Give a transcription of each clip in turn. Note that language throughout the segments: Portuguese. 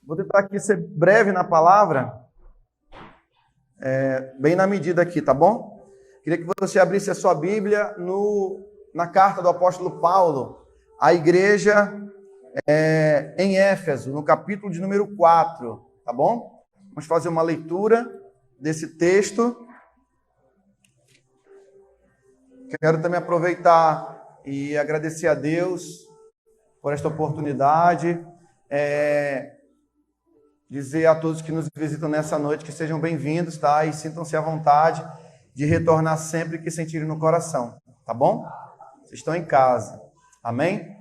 Vou tentar aqui ser breve na palavra, bem na medida aqui, tá bom? Queria que você abrisse a sua Bíblia na carta do apóstolo Paulo à igreja em Éfeso, no capítulo de número 4, tá bom? Vamos fazer uma leitura desse texto. Quero também aproveitar e agradecer a Deus por esta oportunidade, dizer a todos que nos visitam nessa noite que sejam bem-vindos, tá? E sintam-se à vontade de retornar sempre que sentirem no coração, tá bom? Vocês estão em casa, amém?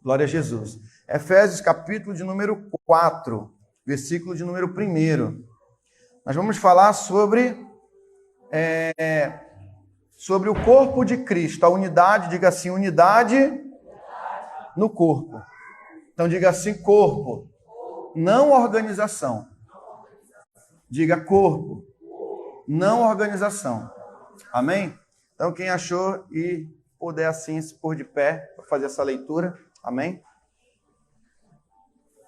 Glória a Jesus. Efésios, capítulo de número 4, versículo de número 1. Nós vamos falar sobre o corpo de Cristo, a unidade, diga assim, unidade no corpo. Então diga assim, corpo, não organização. Diga corpo, não organização. Amém? Então quem achou e puder assim se pôr de pé para fazer essa leitura, amém?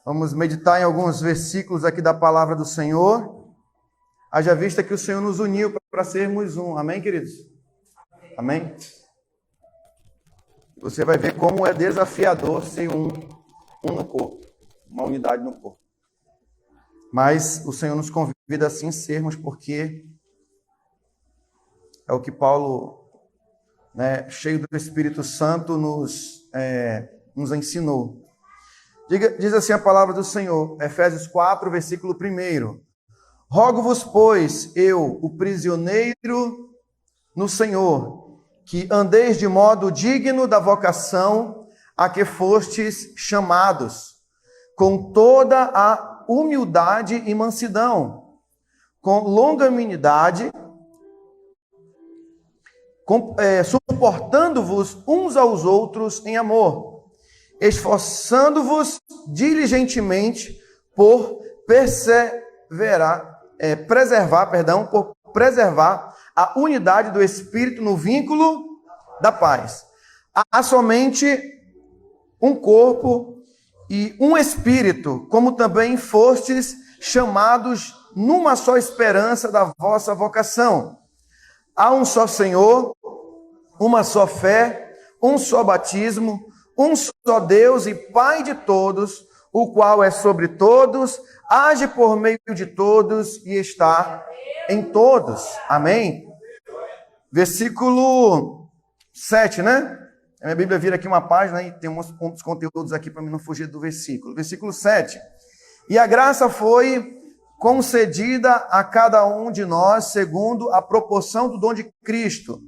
Vamos meditar em alguns versículos aqui da palavra do Senhor. Haja vista que o Senhor nos uniu para sermos um, amém, queridos? Amém? Você vai ver como é desafiador ser um no corpo, uma unidade no corpo. Mas o Senhor nos convida assim a sermos, porque é o que Paulo, cheio do Espírito Santo, nos ensinou. Diz assim a palavra do Senhor, Efésios 4, versículo 1. Rogo-vos, pois, eu, o prisioneiro no Senhor, que andeis de modo digno da vocação a que fostes chamados, com toda a humildade e mansidão, com longanimidade, suportando-vos uns aos outros em amor, esforçando-vos diligentemente por preservar a unidade do Espírito no vínculo da paz. Há somente um corpo e um Espírito, como também fostes chamados numa só esperança da vossa vocação. Há um só Senhor, uma só fé, um só batismo, um só Deus e Pai de todos, o qual é sobre todos, age por meio de todos e está em todos. Amém? Versículo 7, né? A minha Bíblia vira aqui uma página e tem uns conteúdos aqui para mim não fugir do versículo. Versículo 7. E a graça foi concedida a cada um de nós segundo a proporção do dom de Cristo.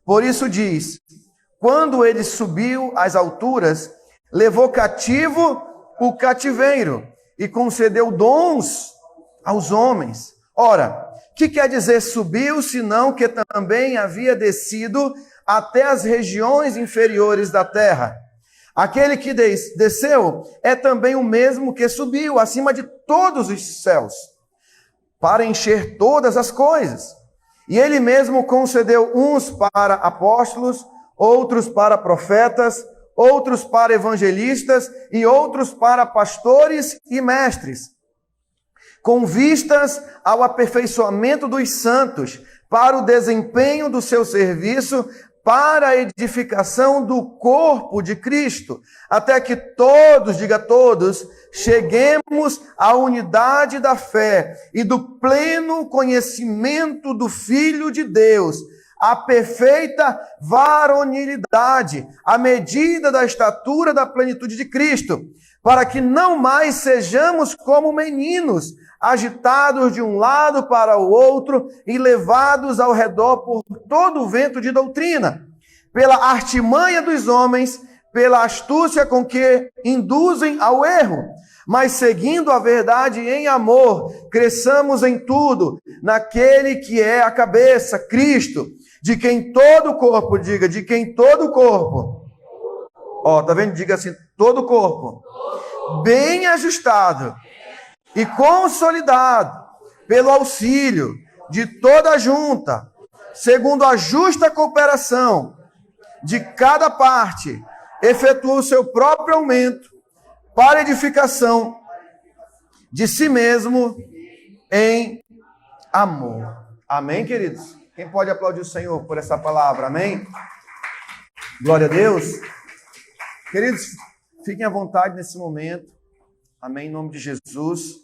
Por isso diz, quando ele subiu às alturas, levou cativo o cativeiro e concedeu dons aos homens. Ora, que quer dizer subiu, senão que também havia descido até as regiões inferiores da terra? Aquele que desceu é também o mesmo que subiu acima de todos os céus, para encher todas as coisas. E ele mesmo concedeu uns para apóstolos, outros para profetas, outros para evangelistas e outros para pastores e mestres, com vistas ao aperfeiçoamento dos santos, para o desempenho do seu serviço, para a edificação do corpo de Cristo, até que todos, diga todos, cheguemos à unidade da fé e do pleno conhecimento do Filho de Deus, a perfeita varonilidade, à medida da estatura da plenitude de Cristo, para que não mais sejamos como meninos, agitados de um lado para o outro e levados ao redor por todo o vento de doutrina, pela artimanha dos homens, pela astúcia com que induzem ao erro, mas seguindo a verdade em amor, cresçamos em tudo, naquele que é a cabeça, Cristo, de quem todo o corpo, diga, de quem todo o corpo, tá vendo? Diga assim, todo o corpo, bem ajustado e consolidado pelo auxílio de toda a junta, segundo a justa cooperação de cada parte, efetua o seu próprio aumento para edificação de si mesmo em amor. Amém, queridos? Quem pode aplaudir o Senhor por essa palavra? Amém? Glória a Deus. Queridos, fiquem à vontade nesse momento. Amém, em nome de Jesus.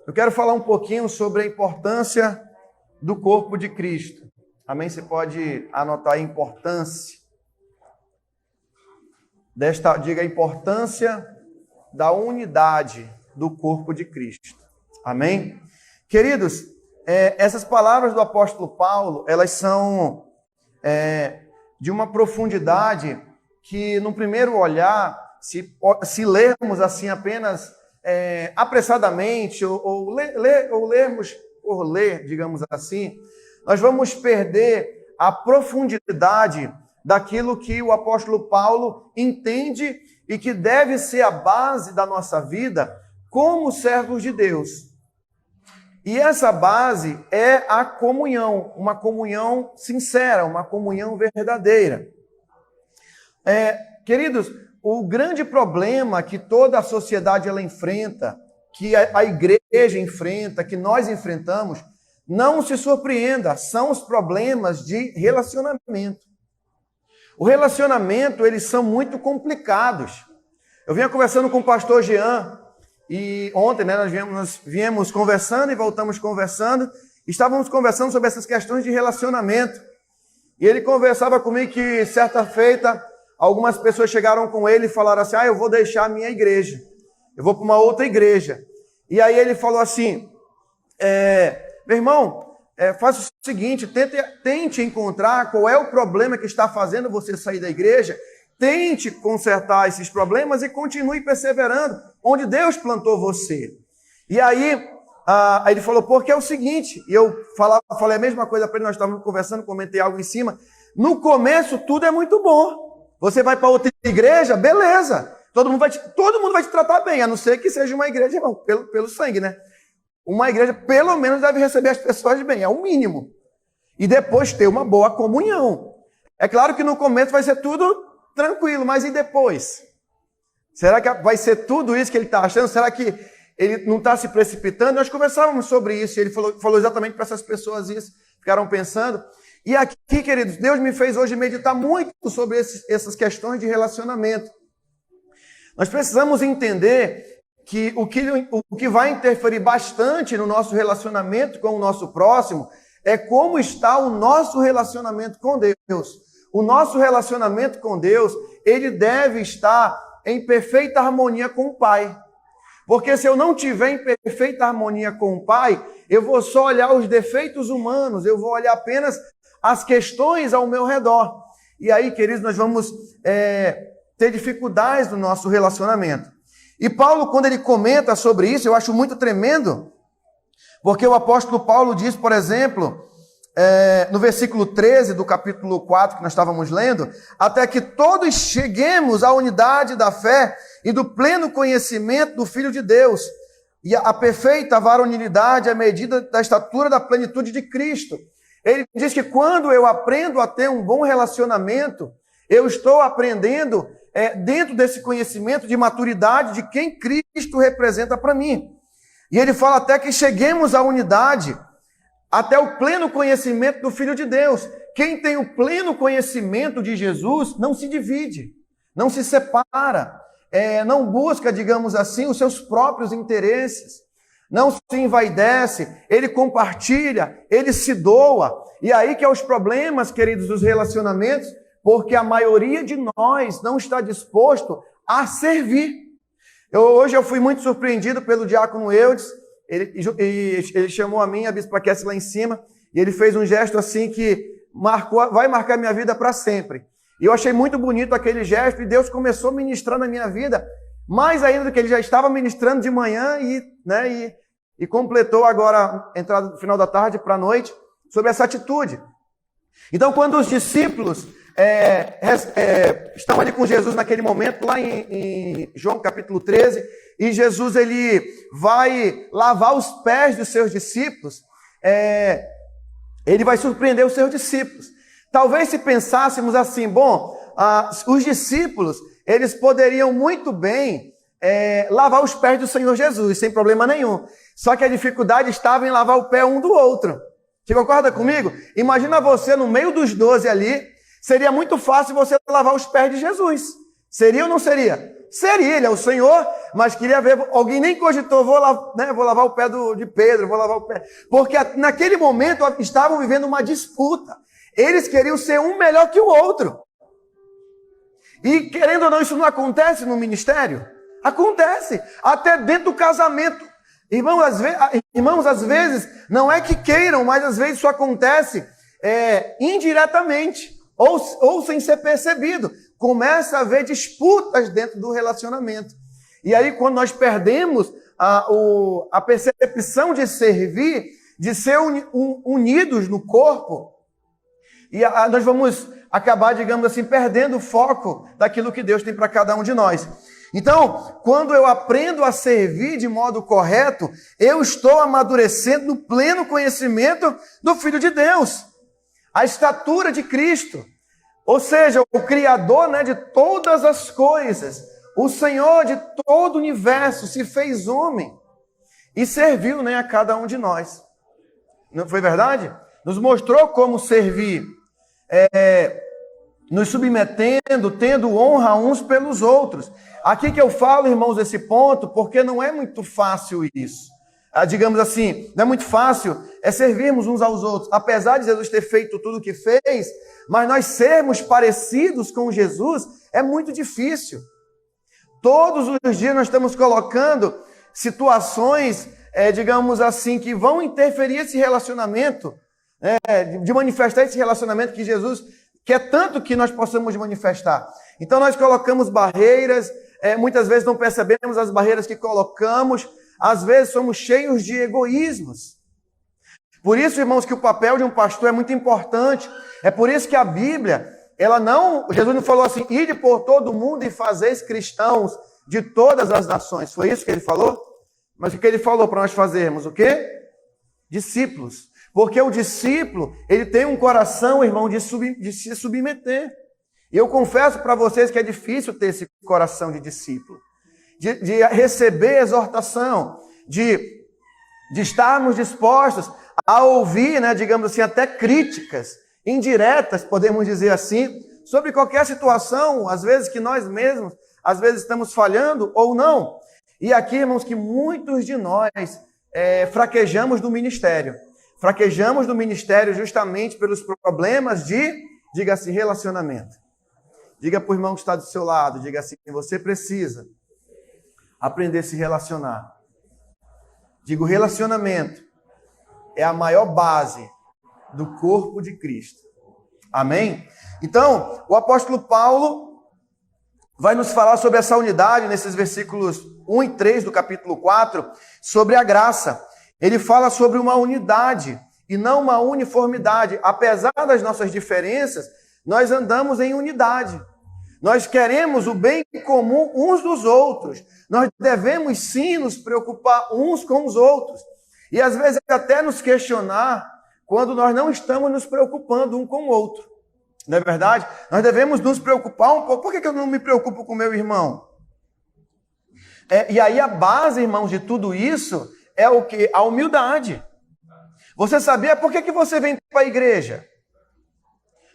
Eu quero falar um pouquinho sobre a importância do corpo de Cristo. Amém? Você pode anotar a importância diga a importância da unidade do corpo de Cristo. Amém? Queridos, essas palavras do apóstolo Paulo, elas são de uma profundidade que, no primeiro olhar, se lermos assim apenas apressadamente, ou lermos por ler, digamos assim, nós vamos perder a profundidade daquilo que o apóstolo Paulo entende e que deve ser a base da nossa vida como servos de Deus. E essa base é a comunhão, uma comunhão sincera, uma comunhão verdadeira. Queridos, o grande problema que toda a sociedade ela enfrenta, que a igreja enfrenta, que nós enfrentamos, não se surpreenda, são os problemas de relacionamento. O relacionamento, eles são muito complicados. Eu vinha conversando com o pastor Jean, e ontem, nós viemos conversando e voltamos conversando, estávamos conversando sobre essas questões de relacionamento. E ele conversava comigo que, certa feita, algumas pessoas chegaram com ele e falaram assim, eu vou deixar a minha igreja, eu vou para uma outra igreja. E aí ele falou assim, meu irmão, faça o seguinte, tente encontrar qual é o problema que está fazendo você sair da igreja, tente consertar esses problemas e continue perseverando onde Deus plantou você. E aí ele falou, porque é o seguinte, e eu falei a mesma coisa para ele, nós estávamos conversando, comentei algo em cima, no começo tudo é muito bom, você vai para outra igreja, beleza, todo mundo vai te tratar bem, a não ser que seja uma igreja, irmão, pelo sangue, né? Uma igreja, pelo menos, deve receber as pessoas bem, é o mínimo. E depois ter uma boa comunhão. É claro que no começo vai ser tudo tranquilo, mas e depois? Será que vai ser tudo isso que ele está achando? Será que ele não está se precipitando? Nós conversávamos sobre isso, e ele falou exatamente para essas pessoas isso, ficaram pensando. E aqui, queridos, Deus me fez hoje meditar muito sobre essas questões de relacionamento. Nós precisamos entender que o que vai interferir bastante no nosso relacionamento com o nosso próximo é como está o nosso relacionamento com Deus. O nosso relacionamento com Deus, ele deve estar em perfeita harmonia com o Pai. Porque se eu não tiver em perfeita harmonia com o Pai, eu vou só olhar os defeitos humanos, eu vou olhar apenas as questões ao meu redor. E aí, queridos, nós vamos ter dificuldades no nosso relacionamento. E Paulo, quando ele comenta sobre isso, eu acho muito tremendo, porque o apóstolo Paulo diz, por exemplo, no versículo 13 do capítulo 4 que nós estávamos lendo, até que todos cheguemos à unidade da fé e do pleno conhecimento do Filho de Deus, e a perfeita varonilidade à medida da estatura da plenitude de Cristo. Ele diz que quando eu aprendo a ter um bom relacionamento, eu estou aprendendo dentro desse conhecimento de maturidade de quem Cristo representa para mim. E ele fala até que cheguemos à unidade, até o pleno conhecimento do Filho de Deus. Quem tem o pleno conhecimento de Jesus não se divide, não se separa, não busca, digamos assim, os seus próprios interesses, não se envaidece, ele compartilha, ele se doa. E aí que é os problemas, queridos, dos relacionamentos, porque a maioria de nós não está disposto a servir. Hoje eu fui muito surpreendido pelo diácono Eudes, ele chamou a mim, a bispa Kessi lá em cima, e ele fez um gesto assim que vai marcar minha vida para sempre. E eu achei muito bonito aquele gesto, e Deus começou a ministrar na minha vida, mais ainda do que ele já estava ministrando de manhã, e completou agora, entrada no final da tarde para a noite, sobre essa atitude. Então, quando os discípulos estão ali com Jesus naquele momento, lá em João capítulo 13, e Jesus ele vai lavar os pés dos seus discípulos, ele vai surpreender os seus discípulos. Talvez se pensássemos assim, os discípulos, eles poderiam muito bem lavar os pés do Senhor Jesus, sem problema nenhum. Só que a dificuldade estava em lavar o pé um do outro. Você concorda comigo? Imagina você no meio dos 12 ali, seria muito fácil você lavar os pés de Jesus. Seria ou não seria? Seria, ele é o Senhor, mas queria ver, alguém nem cogitou, vou lavar o pé de Pedro, vou lavar o pé. Porque naquele momento estavam vivendo uma disputa. Eles queriam ser um melhor que o outro. E querendo ou não, isso não acontece no ministério? Acontece, até dentro do casamento. Irmãos, às vezes, não é que queiram, mas às vezes isso acontece indiretamente, ou sem ser percebido. Começa a haver disputas dentro do relacionamento. E aí, quando nós perdemos a percepção de servir, de ser unidos no corpo, e nós vamos acabar, digamos assim, perdendo o foco daquilo que Deus tem para cada um de nós. Então, quando eu aprendo a servir de modo correto, eu estou amadurecendo no pleno conhecimento do Filho de Deus, a estatura de Cristo. Ou seja, o Criador, de todas as coisas, o Senhor de todo o universo se fez homem e serviu, a cada um de nós. Não foi verdade? Nos mostrou como servir, nos submetendo, tendo honra uns pelos outros. Aqui que eu falo, irmãos, esse ponto, porque não é muito fácil isso. Digamos assim, não é muito fácil servirmos uns aos outros. Apesar de Jesus ter feito tudo o que fez, mas nós sermos parecidos com Jesus é muito difícil. Todos os dias nós estamos colocando situações, digamos assim, que vão interferir esse relacionamento, de manifestar esse relacionamento que Jesus quer tanto que nós possamos manifestar. Então nós colocamos barreiras, muitas vezes não percebemos as barreiras que colocamos, às vezes somos cheios de egoísmos. Por isso, irmãos, que o papel de um pastor é muito importante. É por isso que a Bíblia, Jesus não falou assim, ide por todo o mundo e fazeis cristãos de todas as nações. Foi isso que ele falou? Mas o que ele falou para nós fazermos? O quê? Discípulos. Porque o discípulo, ele tem um coração, irmão, de se submeter. E eu confesso para vocês que é difícil ter esse coração de discípulo. De receber exortação, de estarmos dispostos a ouvir, digamos assim, até críticas indiretas, podemos dizer assim, sobre qualquer situação, às vezes que nós mesmos, às vezes estamos falhando ou não. E aqui, irmãos, que muitos de nós fraquejamos do ministério. Fraquejamos do ministério justamente pelos problemas de, diga-se, relacionamento. Diga para o irmão que está do seu lado, diga assim, você precisa aprender a se relacionar. Digo, relacionamento é a maior base do corpo de Cristo. Amém? Então, o apóstolo Paulo vai nos falar sobre essa unidade nesses versículos 1 e 3 do capítulo 4, sobre a graça. Ele fala sobre uma unidade e não uma uniformidade. Apesar das nossas diferenças, nós andamos em unidade. Nós queremos o bem comum uns dos outros. Nós devemos sim nos preocupar uns com os outros. E às vezes até nos questionar quando nós não estamos nos preocupando um com o outro. Não é verdade? Nós devemos nos preocupar um pouco. Por que eu não me preocupo com o meu irmão? E aí a base, irmãos, de tudo isso é o quê? A humildade. Você sabia por que você vem para a igreja?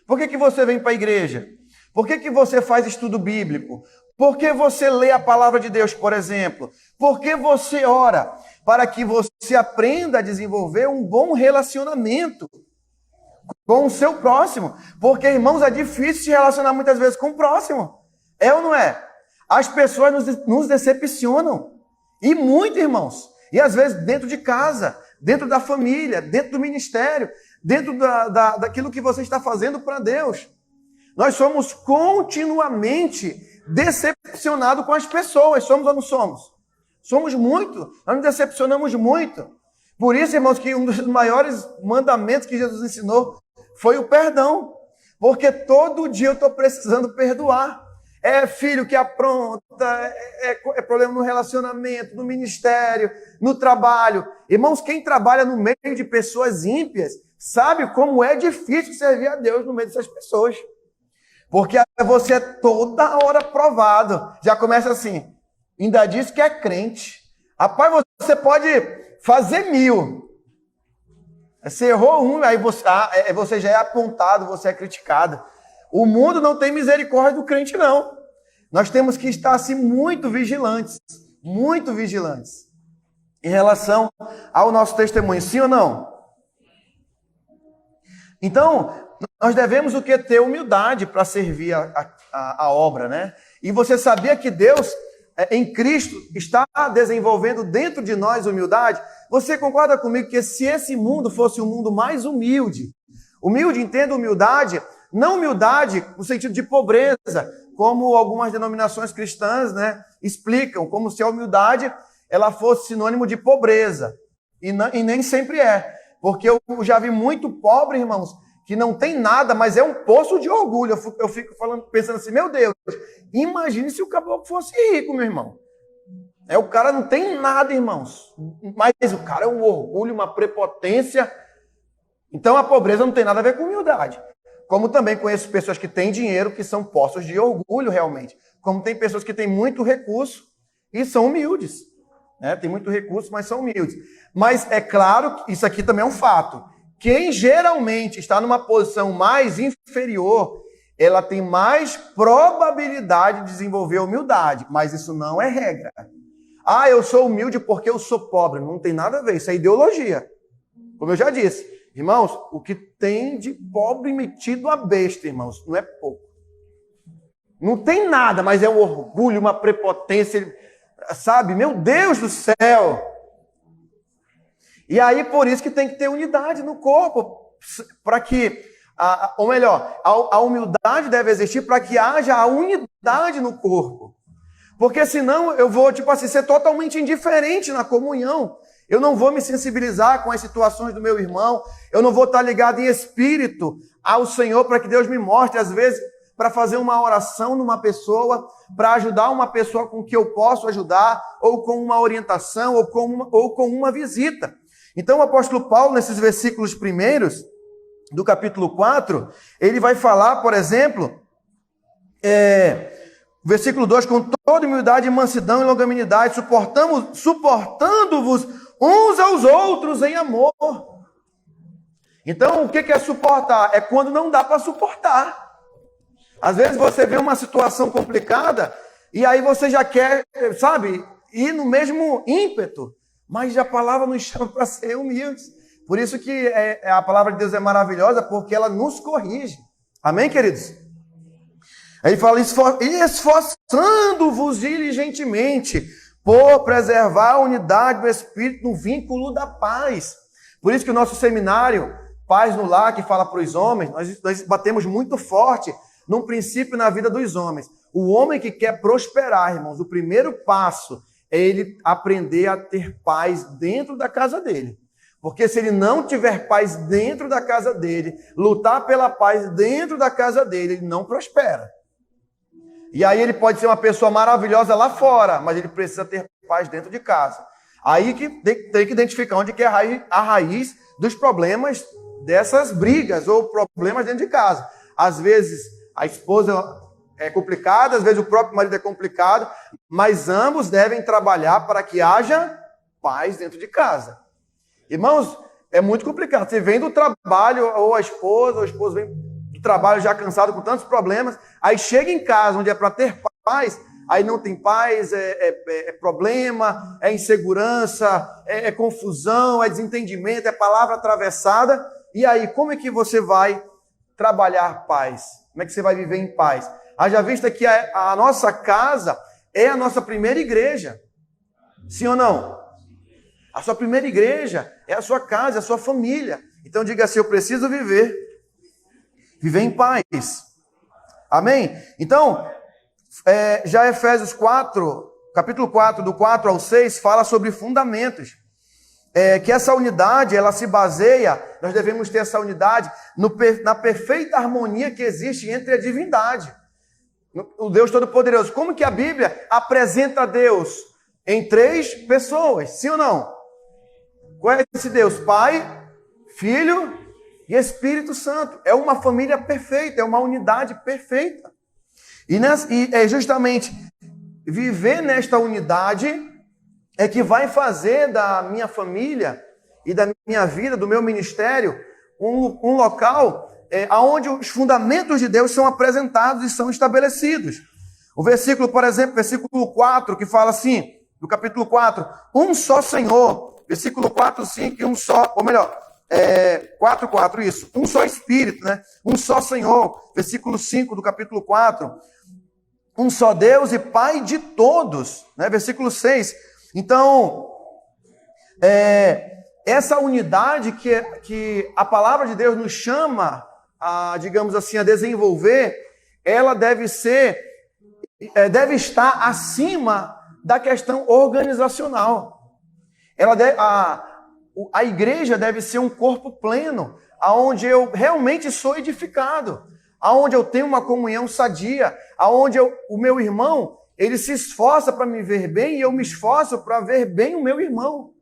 Por que você vem para a igreja? Por que você faz estudo bíblico? Por que você lê a palavra de Deus, por exemplo? Por que você ora? Para que você aprenda a desenvolver um bom relacionamento com o seu próximo. Porque, irmãos, é difícil se relacionar muitas vezes com o próximo. É ou não é? As pessoas nos decepcionam. E muito, irmãos. E às vezes dentro de casa, dentro da família, dentro do ministério, dentro daquilo que você está fazendo para Deus. Nós somos continuamente decepcionados com as pessoas. Somos ou não somos? Somos muito. Nós nos decepcionamos muito. Por isso, irmãos, que um dos maiores mandamentos que Jesus ensinou foi o perdão. Porque todo dia eu estou precisando perdoar. É filho que apronta, é problema no relacionamento, no ministério, no trabalho. Irmãos, quem trabalha no meio de pessoas ímpias sabe como é difícil servir a Deus no meio dessas pessoas. Porque você é toda hora provado. Já começa assim, ainda diz que é crente. Rapaz, você pode fazer 1000. Você errou um, aí você já é apontado, você é criticado. O mundo não tem misericórdia do crente, não. Nós temos que estar, assim, muito vigilantes em relação ao nosso testemunho, sim ou não? Então, nós devemos o que? Ter humildade para servir a obra, né? E você sabia que Deus, em Cristo, está desenvolvendo dentro de nós humildade? Você concorda comigo que se esse mundo fosse um mundo mais humilde, entenda humildade, não humildade no sentido de pobreza, como algumas denominações cristãs, né, explicam, como se a humildade ela fosse sinônimo de pobreza, e nem sempre é, porque eu já vi muito pobre, irmãos, que não tem nada, mas é um poço de orgulho. Eu fico pensando assim, meu Deus, imagine se o caboclo fosse rico, meu irmão. O cara não tem nada, irmãos, mas o cara é um orgulho, uma prepotência. Então a pobreza não tem nada a ver com humildade. Como também conheço pessoas que têm dinheiro, que são poços de orgulho realmente. Como tem pessoas que têm muito recurso e são humildes. Tem muito recurso, mas são humildes. Mas é claro que isso aqui também é um fato. Quem geralmente está numa posição mais inferior, ela tem mais probabilidade de desenvolver humildade. Mas isso não é regra. Eu sou humilde porque eu sou pobre. Não tem nada a ver, isso é ideologia. Como eu já disse. Irmãos, o que tem de pobre metido a besta, irmãos, não é pouco. Não tem nada, mas é um orgulho, uma prepotência, sabe? Meu Deus do céu! E aí, por isso que tem que ter unidade no corpo, para que, ou melhor, a humildade deve existir para que haja a unidade no corpo. Porque senão eu vou, ser totalmente indiferente na comunhão. Eu não vou me sensibilizar com as situações do meu irmão. Eu não vou estar ligado em espírito ao Senhor para que Deus me mostre, às vezes, para fazer uma oração numa pessoa, para ajudar uma pessoa com que eu posso ajudar, ou com uma orientação, ou com uma visita. Então o apóstolo Paulo, nesses versículos primeiros do capítulo 4, ele vai falar, por exemplo, versículo 2, com toda humildade, mansidão e longanimidade, suportando-vos uns aos outros em amor. Então, o que é suportar? É quando não dá para suportar. Às vezes você vê uma situação complicada e aí você já quer, ir no mesmo ímpeto. Mas a palavra nos chama para ser humildes. Por isso que a palavra de Deus é maravilhosa, porque ela nos corrige. Amém, queridos? Aí ele fala, esforçando-vos diligentemente por preservar a unidade do Espírito no vínculo da paz. Por isso que o nosso seminário, Paz no Lar, que fala para os homens, nós batemos muito forte num princípio na vida dos homens. O homem que quer prosperar, irmãos, o primeiro passo é ele aprender a ter paz dentro da casa dele. Porque se ele não tiver paz dentro da casa dele, lutar pela paz dentro da casa dele, ele não prospera. E aí ele pode ser uma pessoa maravilhosa lá fora, mas ele precisa ter paz dentro de casa. Aí que tem que identificar onde que é a raiz dos problemas dessas brigas ou problemas dentro de casa. Às vezes a esposa é complicada, às vezes o próprio marido é complicado, mas ambos devem trabalhar para que haja paz dentro de casa. Irmãos, é muito complicado. Você vem do trabalho, ou a esposa, ou o esposo vem do trabalho já cansado com tantos problemas, aí chega em casa onde é para ter paz, aí não tem paz, é problema, é insegurança, é confusão, é desentendimento, é palavra atravessada. E aí, como é que você vai trabalhar paz? Como é que você vai viver em paz? Haja vista que a nossa casa é a nossa primeira igreja. Sim ou não? A sua primeira igreja é a sua casa, é a sua família. Então diga assim, eu preciso viver em paz. Amém? Então, já Efésios 4, capítulo 4, do 4 ao 6, fala sobre fundamentos. Que essa unidade, ela se baseia, nós devemos ter essa unidade na perfeita harmonia que existe entre a divindade. O Deus Todo-Poderoso. Como que a Bíblia apresenta Deus? Em 3 pessoas, sim ou não? Qual é esse Deus? Pai, Filho e Espírito Santo. É uma família perfeita, é uma unidade perfeita. E é justamente viver nesta unidade é que vai fazer da minha família e da minha vida, do meu ministério, um local onde os fundamentos de Deus são apresentados e são estabelecidos. O versículo, por exemplo, versículo 4, que fala assim, do capítulo 4, um só Senhor. Versículo 4, 5, um só, ou melhor, 4, isso, um só Espírito, né? Um só Senhor. Versículo 5 do capítulo 4, um só Deus e Pai de todos, né? Versículo 6. Então, essa unidade que a palavra de Deus nos chama a, digamos assim, a desenvolver, ela deve estar acima da questão organizacional. A igreja deve ser um corpo pleno, aonde eu realmente sou edificado, aonde eu tenho uma comunhão sadia, aonde o meu irmão, ele se esforça para me ver bem e eu me esforço para ver bem o meu irmão.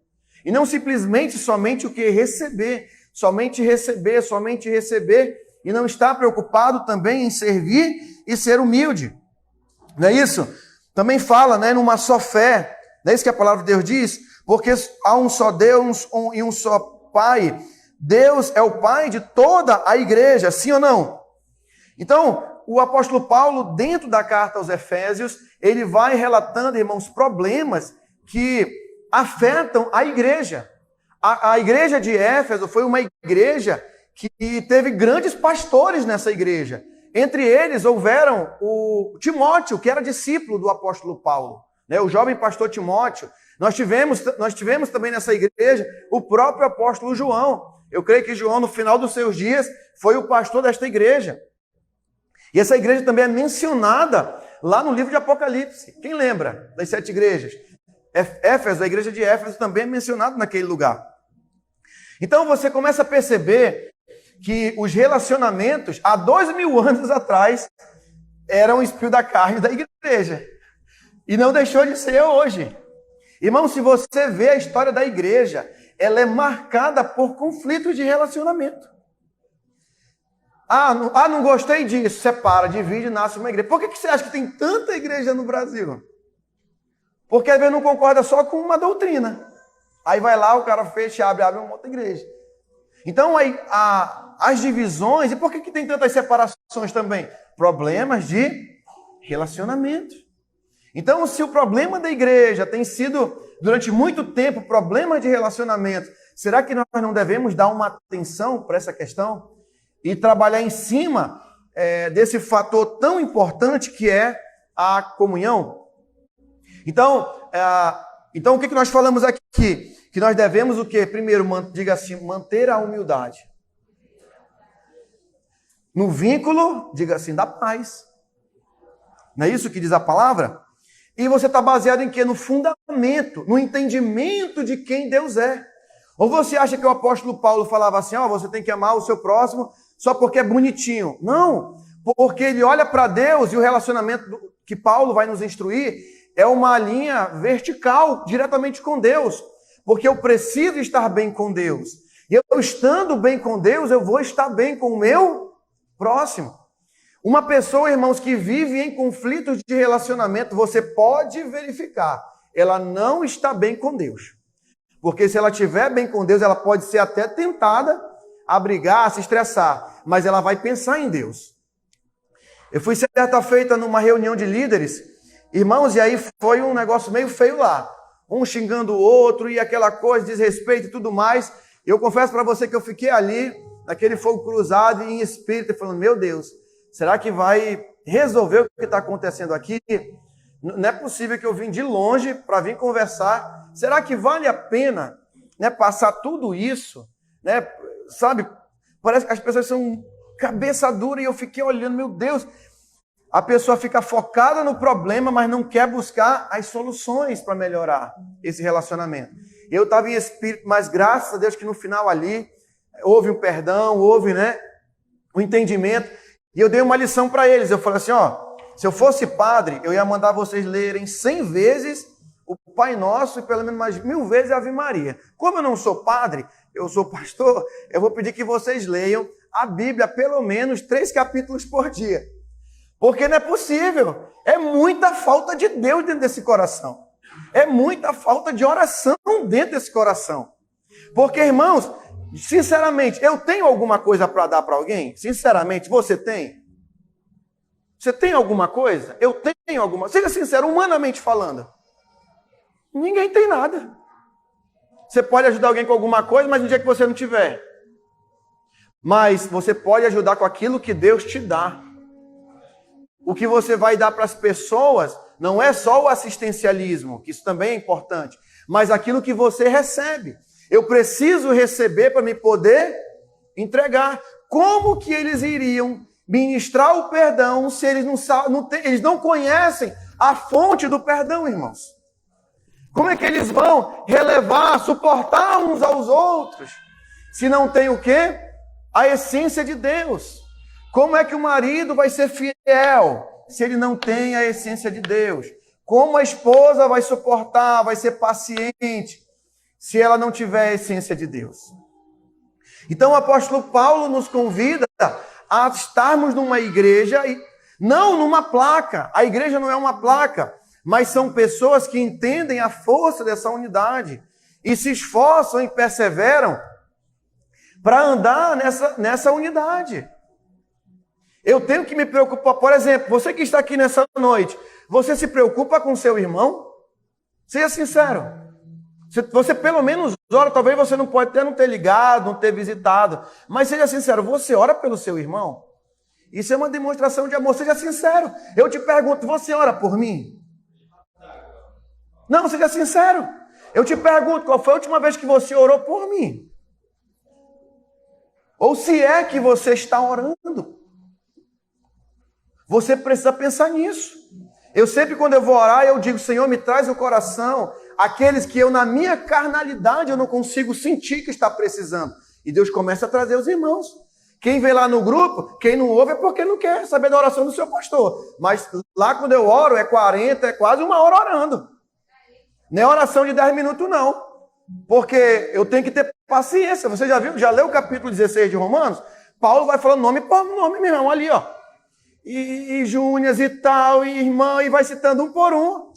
E não simplesmente somente o que? Receber, somente receber, e não estar preocupado também em servir e ser humilde. Não é isso? Também fala, né, numa só fé, não é isso que a palavra de Deus diz? Porque há um só Deus e um só Pai. Deus é o Pai de toda a igreja, sim ou não? Então, o apóstolo Paulo, dentro da carta aos Efésios, ele vai relatando, irmãos, problemas que afetam a igreja. A igreja de Éfeso foi uma igreja que teve grandes pastores nessa igreja. Entre eles houveram o Timóteo, que era discípulo do apóstolo Paulo, né? O jovem pastor Timóteo. Nós tivemos também nessa igreja o próprio apóstolo João. Eu creio que João, no final dos seus dias, foi o pastor desta igreja. E essa igreja também é mencionada lá no livro de Apocalipse. Quem lembra das 7 igrejas? Éfeso, a igreja de Éfeso também é mencionada naquele lugar. Então você começa a perceber que os relacionamentos, há 2000 anos atrás, eram o espinho da carne da igreja. E não deixou de ser hoje. Irmão, se você vê a história da igreja, ela é marcada por conflitos de relacionamento. Não gostei disso, separa, divide, nasce uma igreja. Por que você acha que tem tanta igreja no Brasil? Porque às vezes não concorda só com uma doutrina. Aí vai lá, o cara fecha, abre uma outra igreja. Então, aí, as divisões, e por que tem tantas separações também? Problemas de relacionamento. Então, se o problema da igreja tem sido, durante muito tempo, problema de relacionamento, será que nós não devemos dar uma atenção para essa questão? E trabalhar em cima desse fator tão importante que é a comunhão? Então, o que nós falamos aqui? Que nós devemos o quê? Primeiro, diga assim, manter a humildade. No vínculo, diga assim, da paz. Não é isso que diz a palavra? E você está baseado em quê? No fundamento, no entendimento de quem Deus é. Ou você acha que o apóstolo Paulo falava assim, você tem que amar o seu próximo só porque é bonitinho? Não, porque ele olha para Deus e o relacionamento que Paulo vai nos instruir é uma linha vertical, diretamente com Deus. Porque eu preciso estar bem com Deus. E eu estando bem com Deus, eu vou estar bem com o meu próximo. Uma pessoa, irmãos, que vive em conflitos de relacionamento, você pode verificar, ela não está bem com Deus. Porque se ela estiver bem com Deus, ela pode ser até tentada a brigar, a se estressar, mas ela vai pensar em Deus. Eu fui certa feita numa reunião de líderes, irmãos, e aí foi um negócio meio feio lá. Um xingando o outro e aquela coisa, desrespeito e tudo mais. Eu confesso para você que eu fiquei ali, naquele fogo cruzado e em espírito, falando, meu Deus, será que vai resolver o que está acontecendo aqui? Não é possível que eu vim de longe para vir conversar. Será que vale a pena, né, passar tudo isso? Né? Sabe, parece que as pessoas são cabeça dura e eu fiquei olhando, meu Deus. A pessoa fica focada no problema, mas não quer buscar as soluções para melhorar esse relacionamento. Eu estava em espírito, mas graças a Deus que no final ali houve um perdão, houve, né, um entendimento. E eu dei uma lição para eles. Eu falei assim, se eu fosse padre, eu ia mandar vocês lerem 100 vezes o Pai Nosso e pelo menos mais 1000 vezes a Ave Maria. Como eu não sou padre, eu sou pastor, eu vou pedir que vocês leiam a Bíblia pelo menos 3 capítulos por dia. Porque não é possível. É muita falta de Deus dentro desse coração. É muita falta de oração dentro desse coração. Porque, irmãos, sinceramente, eu tenho alguma coisa para dar para alguém? Sinceramente, você tem? Você tem alguma coisa? Eu tenho alguma. Seja sincero, humanamente falando. Ninguém tem nada. Você pode ajudar alguém com alguma coisa, mas no dia que você não tiver. Mas você pode ajudar com aquilo que Deus te dá. O que você vai dar para as pessoas não é só o assistencialismo, que isso também é importante, mas aquilo que você recebe. Eu preciso receber para me poder entregar. Como que eles iriam ministrar o perdão se eles eles não conhecem a fonte do perdão, irmãos? Como é que eles vão relevar, suportar uns aos outros, se não tem o quê? A essência de Deus. Como é que o marido vai ser fiel se ele não tem a essência de Deus? Como a esposa vai suportar, vai ser paciente, se ela não tiver a essência de Deus? Então o apóstolo Paulo nos convida a estarmos numa igreja, não numa placa. A igreja não é uma placa, mas são pessoas que entendem a força dessa unidade e se esforçam e perseveram para andar nessa unidade. Eu tenho que me preocupar, por exemplo, você que está aqui nessa noite, você se preocupa com seu irmão? Seja sincero. Você pelo menos ora, talvez você não pode até não ter ligado, não ter visitado, mas seja sincero, você ora pelo seu irmão? Isso é uma demonstração de amor, seja sincero. Eu te pergunto, você ora por mim? Não, seja sincero. Eu te pergunto, qual foi a última vez que você orou por mim? Ou se é que você está orando? Você precisa pensar nisso. Eu sempre, quando eu vou orar, eu digo, Senhor, me traz o coração aqueles que eu, na minha carnalidade, eu não consigo sentir que está precisando. E Deus começa a trazer os irmãos. Quem vê lá no grupo, quem não ouve é porque não quer saber da oração do seu pastor. Mas lá quando eu oro, é 40, é quase uma hora orando. Não é oração de 10 minutos, não. Porque eu tenho que ter paciência. Você já viu, já leu o capítulo 16 de Romanos? Paulo vai falando nome por nome, meu irmão, ali, ó. E Júnias e tal, e irmã, e vai citando um por um.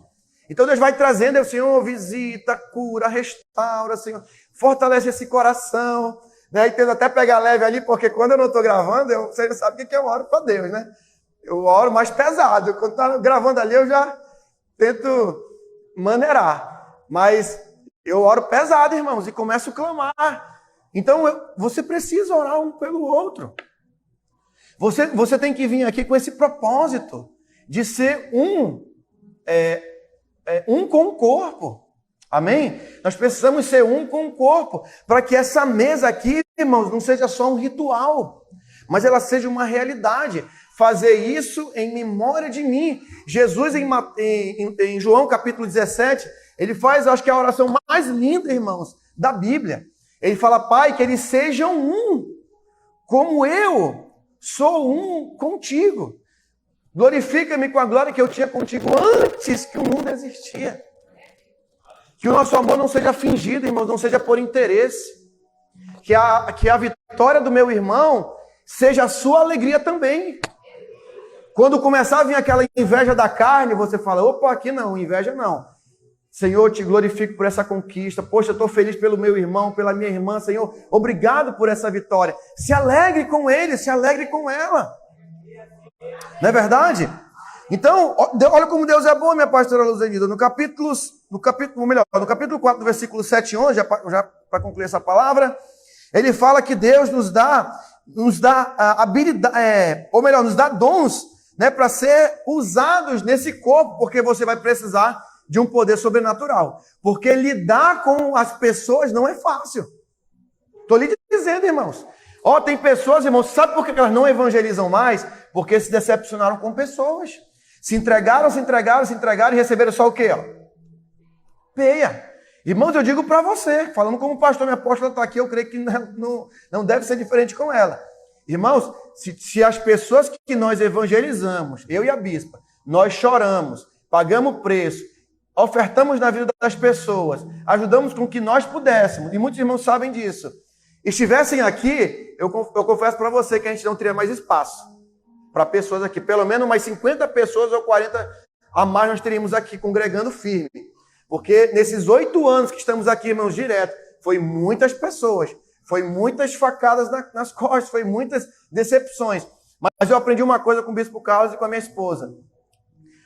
Então Deus vai trazendo, Senhor, visita, cura, restaura, Senhor, fortalece esse coração, né? E tendo até pegar leve ali, porque quando eu não estou gravando, você já sabe o que eu oro para Deus, né? Eu oro mais pesado. Quando está gravando ali, eu já tento maneirar. Mas eu oro pesado, irmãos, e começo a clamar. Então, você precisa orar um pelo outro. Você tem que vir aqui com esse propósito de ser um com o corpo. Amém? Nós precisamos ser um com o corpo, para que essa mesa aqui, irmãos, não seja só um ritual, mas ela seja uma realidade. Fazer isso em memória de mim. Jesus, em João capítulo 17, ele faz, acho que a oração mais linda, irmãos, da Bíblia. Ele fala, Pai, que eles sejam um, como eu sou um contigo. Glorifica-me com a glória que eu tinha contigo antes que o mundo existia. Que o nosso amor não seja fingido, irmãos, não seja por interesse. Que a vitória do meu irmão seja a sua alegria também. Quando começar a vir aquela inveja da carne, você fala, opa, aqui não, inveja não. Senhor, eu te glorifico por essa conquista. Poxa, eu estou feliz pelo meu irmão, pela minha irmã. Senhor, obrigado por essa vitória. Se alegre com ele, se alegre com ela. Não é verdade? Então, olha como Deus é bom, minha pastora Luzenida. No capítulo 4, do versículo 7 e 11, já para concluir essa palavra, ele fala que Deus nos dá habilidade, ou melhor, nos dá dons, né, para ser usados nesse corpo, porque você vai precisar de um poder sobrenatural. Porque lidar com as pessoas não é fácil. Estou lhe dizendo, irmãos. Tem pessoas, irmãos, sabe por que elas não evangelizam mais? Porque se decepcionaram com pessoas. Se entregaram e receberam só o quê? Peia. Irmãos, eu digo para você, falando como pastor, minha apóstola está aqui, eu creio que não deve ser diferente com ela. Irmãos, se as pessoas que nós evangelizamos, eu e a bispa, nós choramos, pagamos preço, ofertamos na vida das pessoas, ajudamos com o que nós pudéssemos, e muitos irmãos sabem disso, estivessem aqui, eu confesso para você que a gente não teria mais espaço. para pessoas aqui. Pelo menos umas 50 pessoas ou 40 a mais nós teríamos aqui congregando firme. Porque nesses 8 anos que estamos aqui, irmãos, direto, foi muitas pessoas, foi muitas facadas nas costas, foi muitas decepções. Mas eu aprendi uma coisa com o Bispo Carlos e com a minha esposa.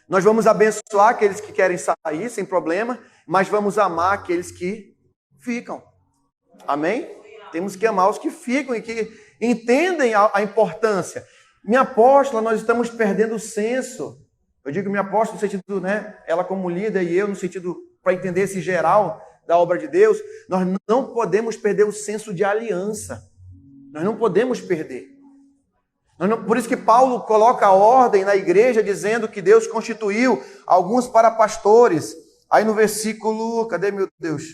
Nós vamos abençoar aqueles que querem sair, sem problema, mas vamos amar aqueles que ficam. Amém? Temos que amar os que ficam e que entendem a importância. Minha apóstola, nós estamos perdendo o senso. Eu digo minha apóstola no sentido, né, ela como líder e eu no sentido para entender esse geral da obra de Deus, nós não podemos perder o senso de aliança. Nós não podemos perder. Por isso que Paulo coloca a ordem na igreja dizendo que Deus constituiu alguns para pastores. Aí no versículo, cadê meu Deus?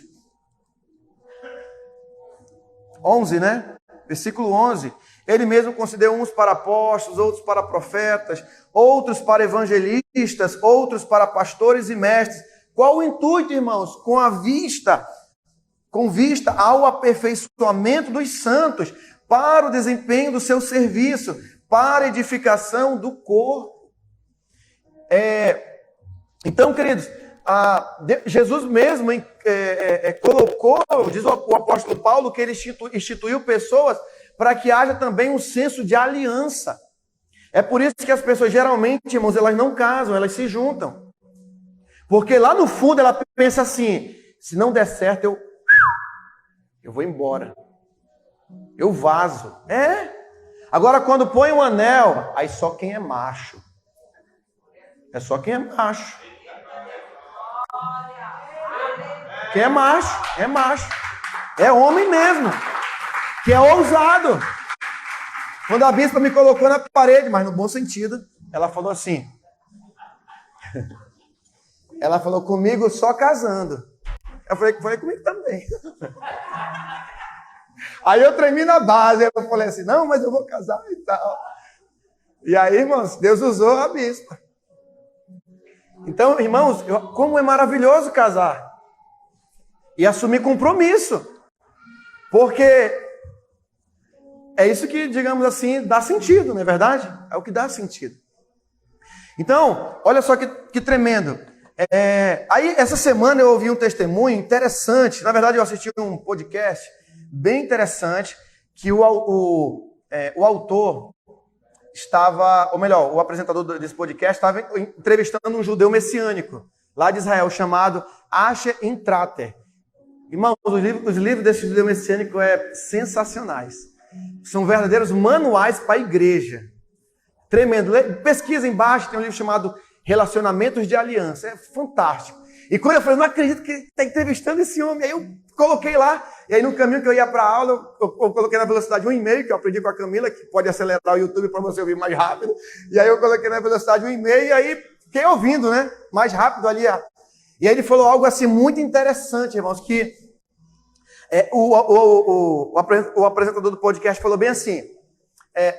11, né? Versículo 11. Ele mesmo concedeu uns para apóstolos, outros para profetas, outros para evangelistas, outros para pastores e mestres. Qual o intuito, irmãos? Com vista ao aperfeiçoamento dos santos, para o desempenho do seu serviço, para a edificação do corpo. Então, queridos, Jesus mesmo colocou, diz o apóstolo Paulo, que ele instituiu pessoas para que haja também um senso de aliança. É por isso que as pessoas geralmente, irmãos, elas não casam, elas se juntam. Porque lá no fundo ela pensa assim, se não der certo, eu vou embora. Eu vazo. Agora quando põe um anel, aí só quem é macho. É só quem é macho. Quem é macho, é macho. É homem mesmo. Que é ousado. Quando a bispa me colocou na parede, mas no bom sentido, ela falou assim. Ela falou comigo só casando. Eu falei comigo também. Aí eu tremi na base, eu falei assim, não, mas eu vou casar e tal. E aí, irmãos, Deus usou a bispa. Então, irmãos, como é maravilhoso casar. E assumir compromisso. Porque é isso que, digamos assim, dá sentido, não é verdade? É o que dá sentido. Então, olha só que tremendo. Aí, essa semana eu ouvi um testemunho interessante. Na verdade, eu assisti um podcast bem interessante, que o autor estava, ou melhor, o apresentador desse podcast estava entrevistando um judeu messiânico, lá de Israel, chamado Asher Intrater. Irmãos, os livros desse judeu messiânico sensacionais. São verdadeiros manuais para a igreja. Tremendo. Pesquisa embaixo, tem um livro chamado Relacionamentos de Aliança. É fantástico. E quando eu falei, não acredito que está entrevistando esse homem, aí eu coloquei lá, e aí no caminho que eu ia para a aula, eu coloquei na velocidade 1,5, que eu aprendi com a Camila, que pode acelerar o YouTube para você ouvir mais rápido. E aí eu coloquei na velocidade 1,5, e aí fiquei ouvindo, né? Mais rápido ali. E aí ele falou algo assim muito interessante, irmãos, que o apresentador do podcast falou bem assim,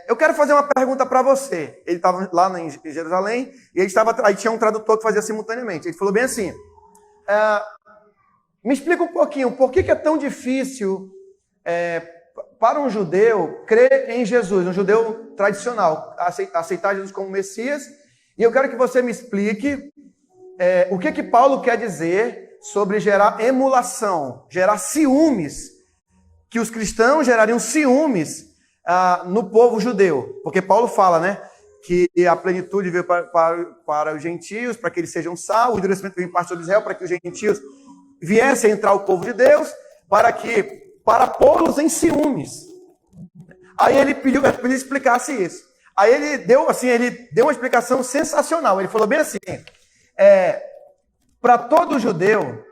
eu quero fazer uma pergunta para você. Ele estava lá em Jerusalém, e aí tinha um tradutor que fazia simultaneamente. Ele falou bem assim, me explica um pouquinho, por que é tão difícil para um judeu crer em Jesus, um judeu tradicional, aceitar Jesus como Messias, e eu quero que você me explique o que Paulo quer dizer sobre gerar emulação, gerar ciúmes, que os cristãos gerariam ciúmes no povo judeu. Porque Paulo fala, né, que a plenitude veio para os gentios, para que eles sejam salvos, o endurecimento veio em parte sobre Israel, para que os gentios viessem a entrar o povo de Deus, para pô-los em ciúmes. Aí ele pediu que ele explicasse isso. Aí ele deu uma explicação sensacional. Ele falou bem assim, para todo judeu,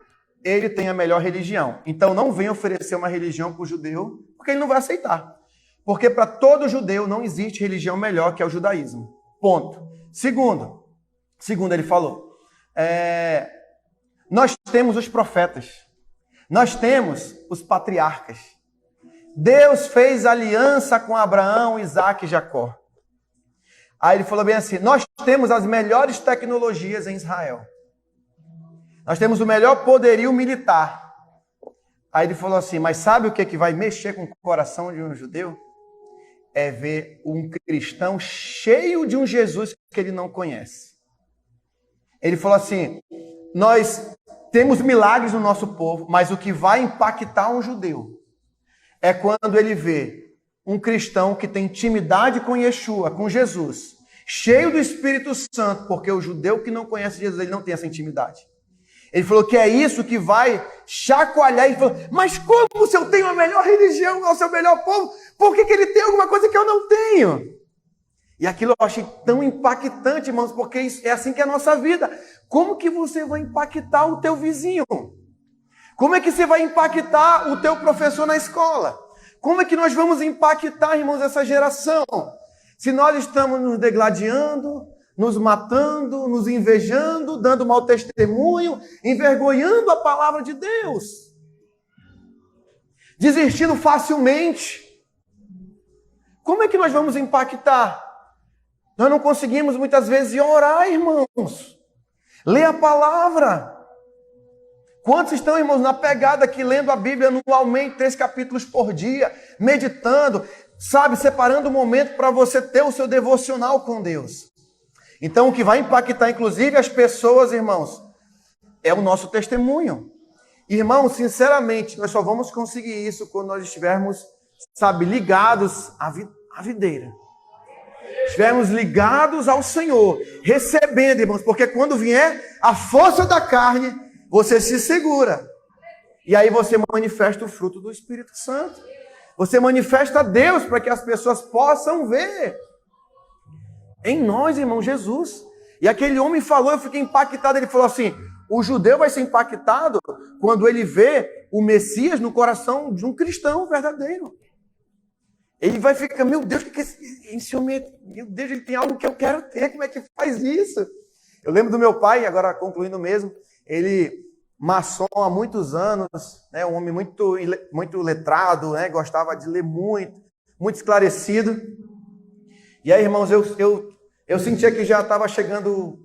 ele tem a melhor religião. Então não venha oferecer uma religião para o judeu, porque ele não vai aceitar. Porque para todo judeu não existe religião melhor que o judaísmo. Ponto. Segundo ele falou, nós temos os profetas, nós temos os patriarcas. Deus fez aliança com Abraão, Isaac e Jacó. Aí ele falou bem assim, nós temos as melhores tecnologias em Israel. Nós temos o melhor poderio militar. Aí ele falou assim, mas sabe o que vai mexer com o coração de um judeu? é ver um cristão cheio de um Jesus que ele não conhece. Ele falou assim, nós temos milagres no nosso povo, mas o que vai impactar um judeu é quando ele vê um cristão que tem intimidade com Yeshua, com Jesus, cheio do Espírito Santo, porque o judeu que não conhece Jesus, ele não tem essa intimidade. Ele falou que é isso que vai chacoalhar. Ele falou, mas como se eu tenho a melhor religião, o seu melhor povo, por que ele tem alguma coisa que eu não tenho? E aquilo eu achei tão impactante, irmãos, porque é assim que é a nossa vida. Como que você vai impactar o teu vizinho? Como é que você vai impactar o teu professor na escola? Como é que nós vamos impactar, irmãos, essa geração? Se nós estamos nos degladiando, nos matando, nos invejando, dando mau testemunho, envergonhando a palavra de Deus, desistindo facilmente, como é que nós vamos impactar? Nós não conseguimos muitas vezes orar, irmãos, ler a palavra. Quantos estão, irmãos, na pegada aqui, lendo a Bíblia anualmente, 3 capítulos por dia, meditando, sabe, separando um momento para você ter o seu devocional com Deus? Então, o que vai impactar, inclusive, as pessoas, irmãos, é o nosso testemunho. Irmãos, sinceramente, nós só vamos conseguir isso quando nós estivermos, sabe, ligados à videira. Estivermos ligados ao Senhor, recebendo, irmãos, porque quando vier a força da carne, você se segura. E aí você manifesta o fruto do Espírito Santo. Você manifesta Deus para que as pessoas possam ver em nós, irmão, Jesus. E aquele homem falou, eu fiquei impactado, ele falou assim, o judeu vai ser impactado quando ele vê o Messias no coração de um cristão verdadeiro. Ele vai ficar, meu Deus, o que esse homem, meu Deus, ele tem algo que eu quero ter, como é que faz isso? Eu lembro do meu pai, agora concluindo mesmo, ele maçom há muitos anos, né, um homem muito letrado, né, gostava de ler muito esclarecido. E aí, irmãos, eu sentia que já estava chegando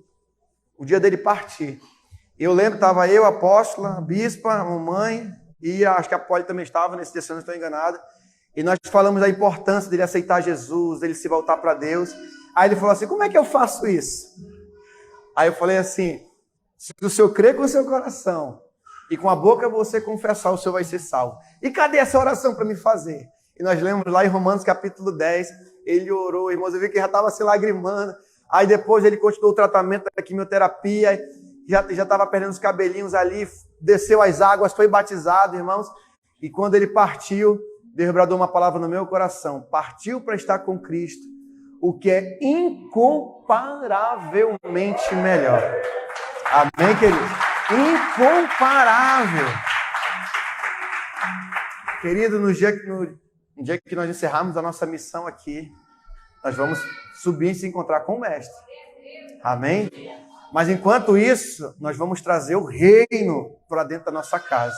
o dia dele partir. Eu lembro que estava eu, a apóstola, a bispa, a mamãe, e acho que a Poli também estava nesse dia, se eu não estou enganado. E nós falamos da importância dele aceitar Jesus, dele se voltar para Deus. Aí ele falou assim, como é que eu faço isso? Aí eu falei assim, se o senhor crer com o seu coração e com a boca você confessar, o senhor vai ser salvo. E cadê essa oração para me fazer? E nós lemos lá em Romanos capítulo 10, ele orou, irmãos, eu vi que já estava se lagrimando. Aí depois ele continuou o tratamento da quimioterapia, já estava perdendo os cabelinhos ali, desceu as águas, foi batizado, irmãos. E quando ele partiu, Deus bradou uma palavra no meu coração. Partiu para estar com Cristo, o que é incomparavelmente melhor. Amém, querido? Incomparável. Querido, no dia que nós encerrarmos a nossa missão aqui, nós vamos subir e se encontrar com o Mestre. Amém? Mas enquanto isso, nós vamos trazer o reino para dentro da nossa casa.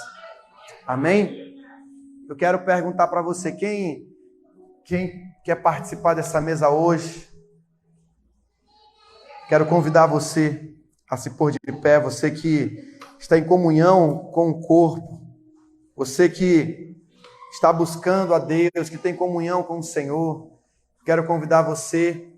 Amém? Eu quero perguntar para você, quem quer participar dessa mesa hoje? Quero convidar você a se pôr de pé, você que está em comunhão com o corpo, você que está buscando a Deus, que tem comunhão com o Senhor. Quero convidar você